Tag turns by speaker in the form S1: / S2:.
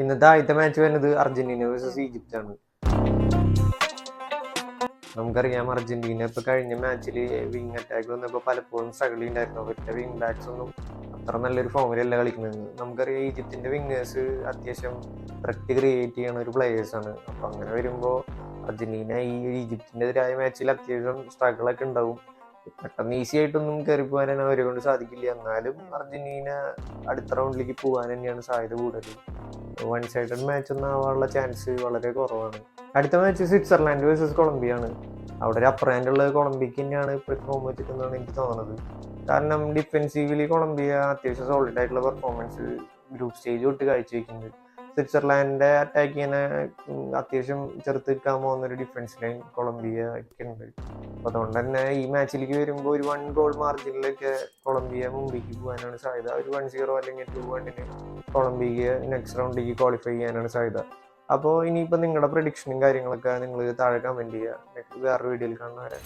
S1: ഇന്നത്തെ ആദ്യത്തെ മാച്ച് വരുന്നത് അർജന്റീന വേഴ്സസ് ഈജിപ്റ്റ് ആണ്. നമുക്കറിയാം അർജന്റീന ഇപ്പൊ കഴിഞ്ഞ മാച്ചിൽ വിങ് അറ്റാക്ക് വന്നപ്പോൾ പലപ്പോഴും സ്ട്രഗിൾ ഉണ്ടായിരുന്നു. അവരുടെ വിങ് ബാക്സ് ഒന്നും അത്ര നല്ലൊരു ഫോമിലല്ല കളിക്കുന്നത്. നമുക്കറിയാം ഈജിപ്തിന്റെ വിങ്ങേഴ്സ് അത്യാവശ്യം ത്രെറ്റ് ക്രിയേറ്റ് ചെയ്യുന്ന ഒരു പ്ലേയേഴ്സ് ആണ്. അപ്പൊ അങ്ങനെ വരുമ്പോൾ അർജന്റീന ഈ ഈജിപ്തിന്റെ എതിരായ മാച്ചിൽ അത്യാവശ്യം സ്ട്രഗിൾ ഒക്കെ ഉണ്ടാവും. പെട്ടെന്ന് ഈസി ആയിട്ടൊന്നും കയറി പോകാൻ അവരെ കൊണ്ട് സാധിക്കില്ല. എന്നാലും അർജന്റീന അടുത്ത റൗണ്ടിലേക്ക് പോകാൻ തന്നെയാണ് സാധ്യത കൂടുതൽ. വൺ സൈഡഡ് മാച്ച് ഒന്നും ആവാനുള്ള ചാൻസ് വളരെ കുറവാണ്. അടുത്ത മാച്ച് സ്വിറ്റ്സർലാൻഡ് വേഴ്സസ് കൊളംബിയ ആണ്. അവിടെ ഒരു അപ്പർ ഹാൻഡ് ഉള്ളത് കൊളംബിയക്ക് തന്നെയാണ് പെർഫോം വെച്ചിട്ടെന്നാണ് എനിക്ക് തോന്നുന്നത്. കാരണം ഡിഫെൻസീവ്ലി കൊളംബിയ അത്യാവശ്യം സോളിഡ് ആയിട്ടുള്ള പെർഫോമൻസ് ഗ്രൂപ്പ് സ്റ്റേജ് തൊട്ട് കാഴ്ചവെക്കുന്നത്. സ്വിറ്റ്സർലാൻഡിന്റെ അറ്റാക്ക് ചെയ്യാൻ അത്യാവശ്യം ചെറുത്ത് നിൽക്കാൻ പോകുന്ന ഒരു ഡിഫൻസ് ലൈൻ കൊളംബിയക്ക് ഉണ്ട്. അപ്പൊ അതുകൊണ്ട് തന്നെ ഈ മാച്ചിലേക്ക് വരുമ്പോൾ ഒരു 1 ഗോൾ മാർജിനിലൊക്കെ കൊളംബിയ മുമ്പിലേക്ക് പോകാനാണ് സാധ്യത. ഒരു 1-0 അല്ലെങ്കിൽ 2-1 കൊളംബിയക്ക് നെക്സ്റ്റ് റൗണ്ടിലേക്ക് ക്വാളിഫൈ ചെയ്യാനാണ് സാധ്യത. അപ്പോൾ ഇനിയിപ്പോൾ നിങ്ങളുടെ പ്രഡിക്ഷനും കാര്യങ്ങളൊക്കെ നിങ്ങൾ താഴെ കമന്റ് ചെയ്യുക. വേറൊരു വീഡിയോയിൽ കാണുന്നവരെ.